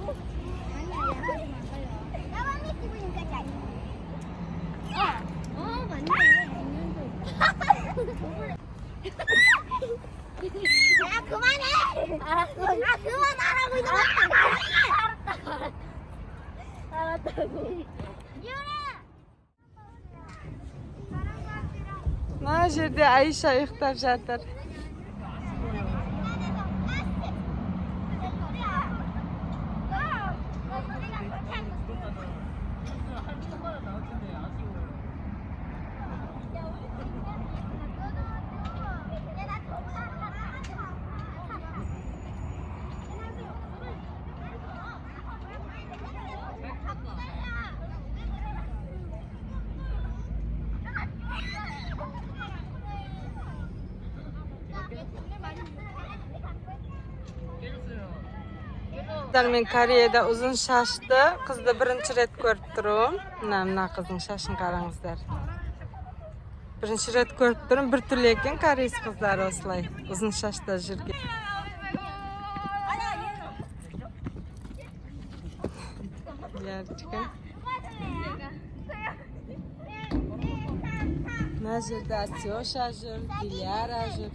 야, 그만해! 알았어. 그만하라고, 이제! 알았다고. Mına жерде Айша ұйықтап жатыр. Мен Кореяда ұзын шашты қызды бірінші рет көріп тұрмын. Мына қыздың шашын қараңыздар. Бірінші рет көріп тұрмын. Bir түрлі екен корейс қыздар осылай ұзын шашта жүрген. Мына жерде Асеша жүр, Диляра жүр.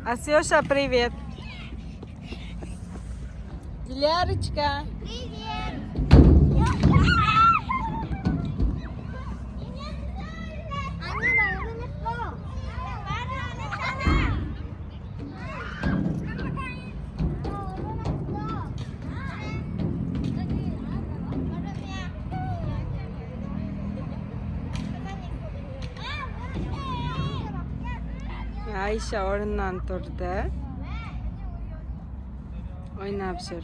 Асеша, привет. Дилярочка. Привет. Ayşe orundan durdu. Oynap жүр.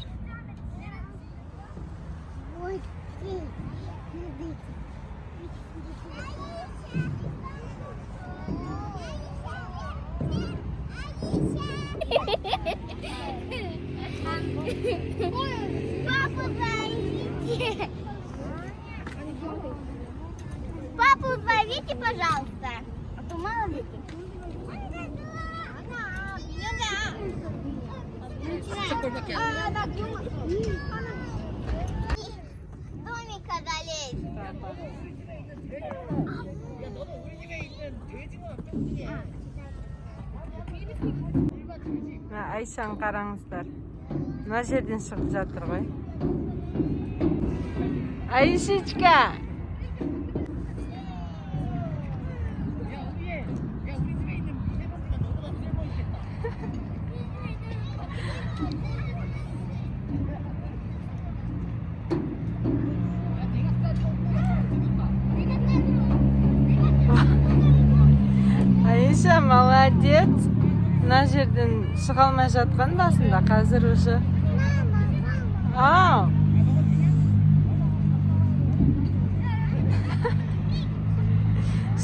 Папу зовите, пожалуйста. А то мало ли. Домика залезь. Ayşe'ni қараңыздар. Мына жерден шығып жатыр ғой. Ayşечка. Ayşe молодец. Мына жерден шыға алмай жатқан басында қазір уже.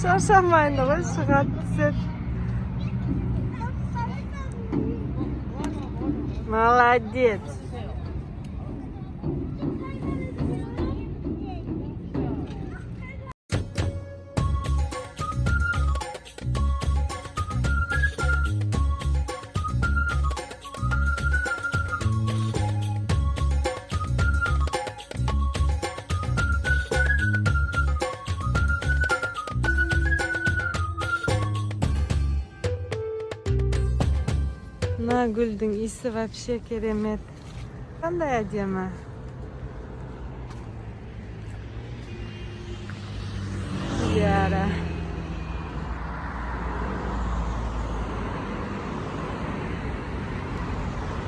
Шаршамайды ғой, шығады түседі. Молодец. Мына гүлдің иісі вообще керемет. Қандай әдемі. Диляра.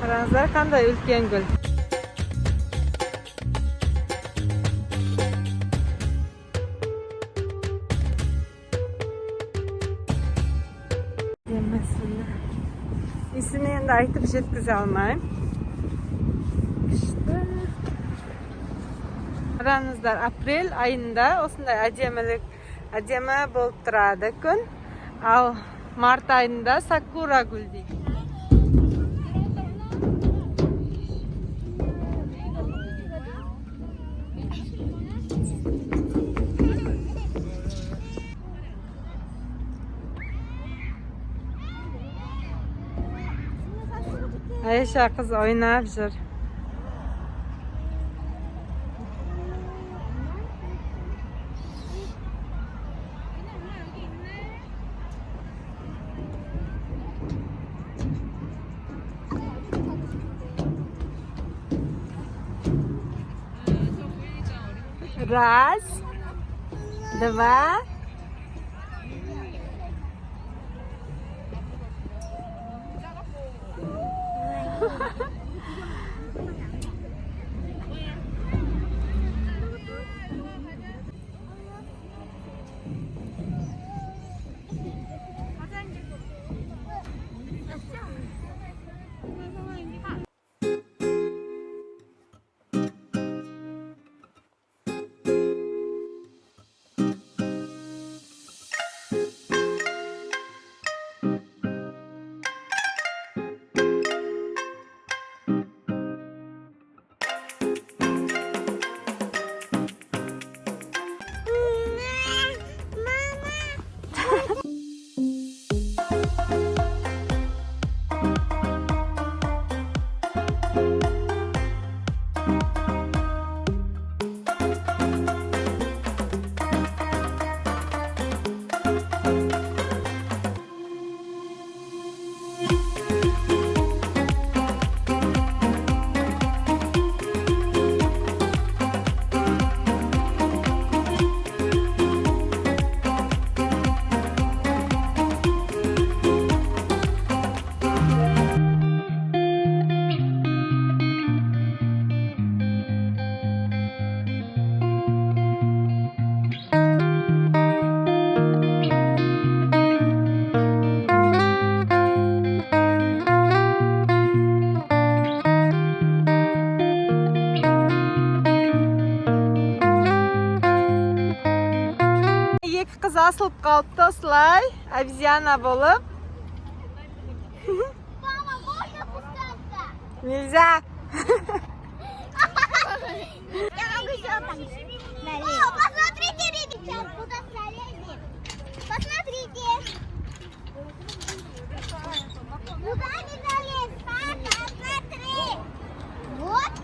Қараңыздар, қандай үлкен гүл. İsini енді айтып жеткізе алмайым. Қараңыздар, апрель айында осындай әдемі болып тұрады күн. Ал март айында сакура гүлдейді. Ayşe kız oynab jur. Раз, два. Kız asılıp kalktı osылай, обезьяна болып. Мама, можно пускаться? Нельзя. Я могу еще там. О, посмотрите, ребята, куда залезем. Посмотрите. Куда не залез? Папа, смотри. Вот.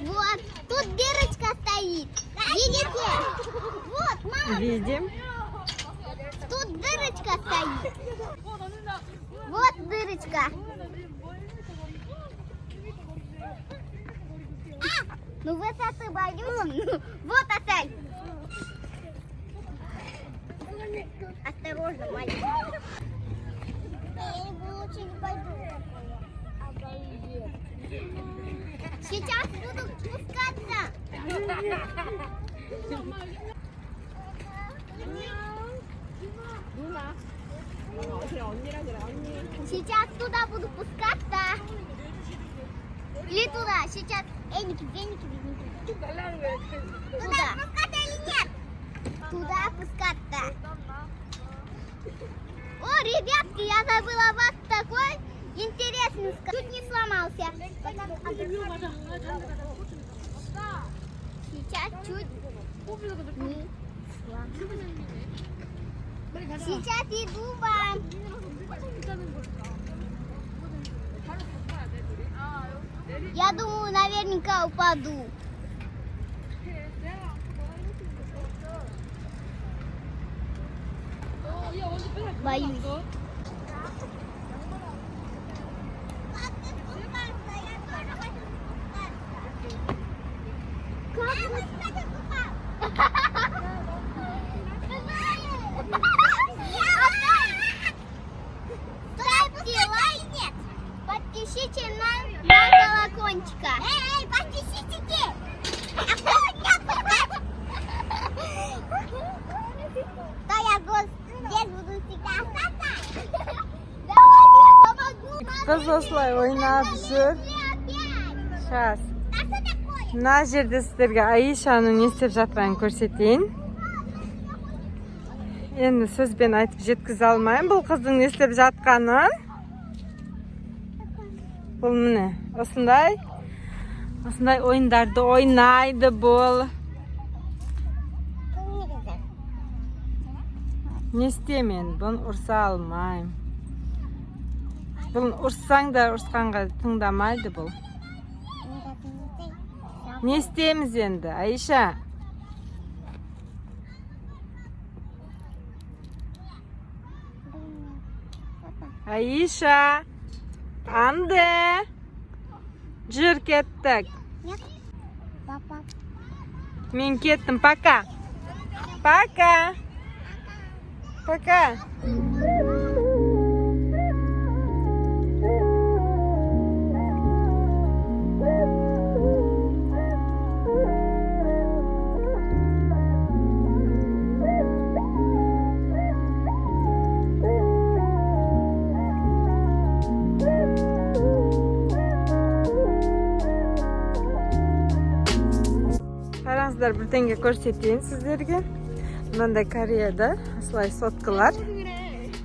Вот, тут дырочка стоит. Видите? Вот, мама. Видим. Тут дырочка стоит. Вот дырочка. Ну высоты боюсь. Ну, вот опять. Осторожно, мальчик. Я его лучше не пойду. Сейчас буду спускаться. Сейчас туда буду спускаться. Или туда. Сейчас. Эники, веники, веники. Туда спускаться или нет? Туда спускаться. О, ребятки, я забыла вас такой интересный. Чуть не сломался. Сейчас чуть не сломался. Сейчас иду вам. Я думаю, наверняка упаду. Боюсь. Ставьте лайк, подпишите на колокольчика. Эй, подпишите! Да я здесь буду всегда остаться. Давайте я помогу. Kız osылай oynab jur. Şas. Mына жерде сіздерге Аишаның не істеп жатқанын көрсетейін. Енді сөзбен айтып жеткізе алмаймын бұл қыздың не істеп жатқанын. Бұл міне осындай ойындарды ойнайды бұл. Не істеймін, бұны ұрса алмаймын. Бұл ұрсаң да ұрсқанға тыңдамайды бұл. Не істейміз енді, Айша? Айша, анды. Жүр кеттік. Мен кеттім, пока. Пока. Пока. Қараңыздар, бірдеңе көрсетейін сіздерге. Мынандай Кореяда осылай соткалар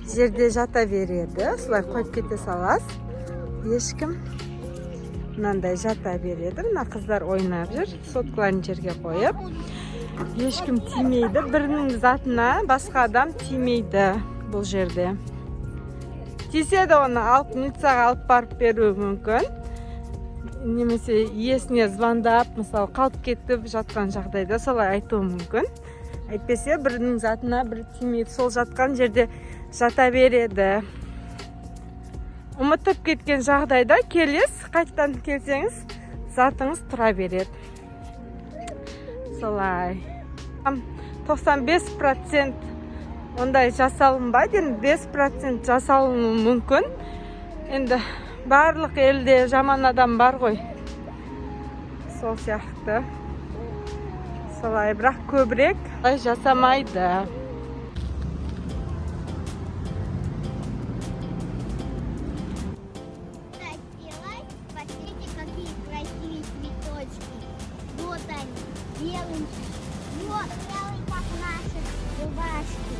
жерде жата береді. Осылай қойып кете саласыз. Ешкім мынандай жата береді. Мына қыздар ойнап жүр. Соткаларын жерге қойып. Ешкім тимейді. Бірінің затына басқа адам тимейді бұл жерде. Тисе де оны алып милицияға алып барып беруі мүмкін. Немесе иесіне звондап, мысалы қалып кетіп жатқан жағдайда солай айтуы мүмкін. Әйтпесе бірінің затына бір тимейді, сол жатқан жерде жата береді. Ұмытып кеткен жағдайда келес, қайтадан келсеңіз, затыңыз тұра береді. Солай. 95% ондай жасалынбайды, 5% жасалынуы мүмкін. Енді барлық елде жаман адам бар ғой. Сол сияқты. Солай, бірақ көбірек жасамайды. Посмотрите, какие красивые цветочки. Вот они, белые. Вот белые, как наши рубашки.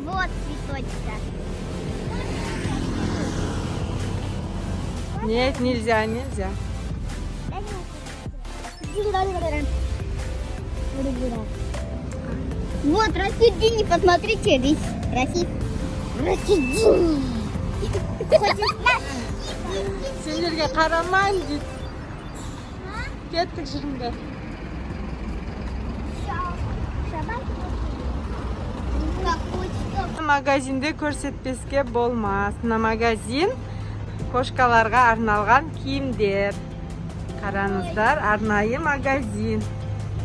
Вот цветочка. Нет, нельзя, нельзя. Вот, растет день, посмотрите, весь растет. Растет день. Сендерге қарамайын дейді. Кеттік жүріңдер. Магазинде көрсетпеске болмас. Мына магазин кошкаларға арналған киімдер. Қараңыздар, арнайы магазин.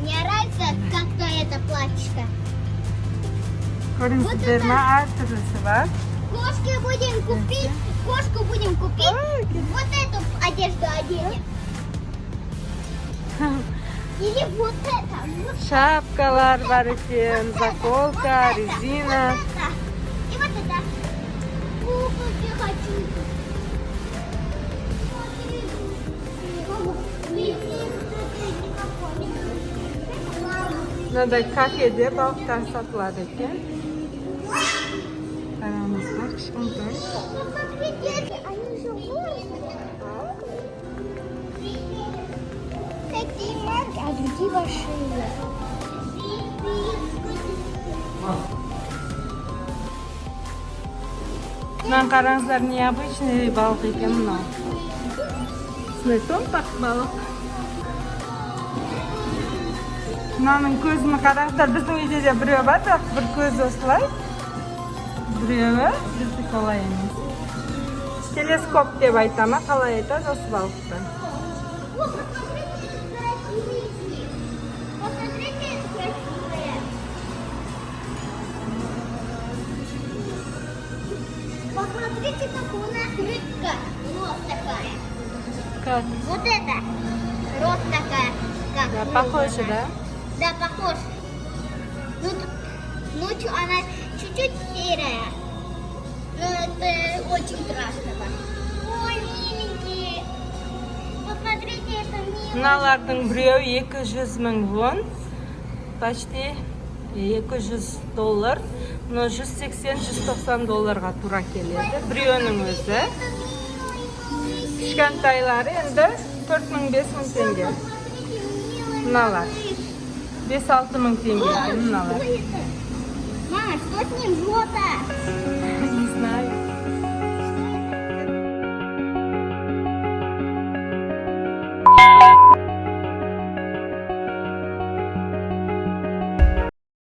Мне нравится, как это платьишко. Көріңіздер ма, әртүрлісі бар. Кошку будем купить. Вот эту одежду оденем. Или вот это. Шапкалар бар екен, заколка, резина. И вот это. Куклки хочу. Мынадай кафеде балықтар сатылады екен. Қараңыздар, кішкентай. Посмотрите, они же большие. Такие маленькие, а другие большие. Мына қараңыздар, необычный балық екен мынау. Томпақ балық. Мынаның көзіні қараңыздар, біздің үйде де біреу бар, бірақ бір көзі осылай. Біреуі біздікі олай емес. Телескоп деп айтама, қалай айтады осы балықты. Посмотрите, как у нас рыбка. Вот такая. Как? Вот это. Рот такая. Как Да, рыба. похоже, да? Да, похож. Ночью она чуть-чуть серая. Но это очень красиво. Ой, миленькие. Посмотрите, это милый. Мыналардың біреуі 200 мың вон. Почти $200. Но 180-190 долларға тура келеді. Біреуінің өзі. Кішкентайлары енді 4000-5000 теңге. Мыналар. 5-6 мың теңге. Мыналар. Мама, что с ним? Жжёто. Не знаю.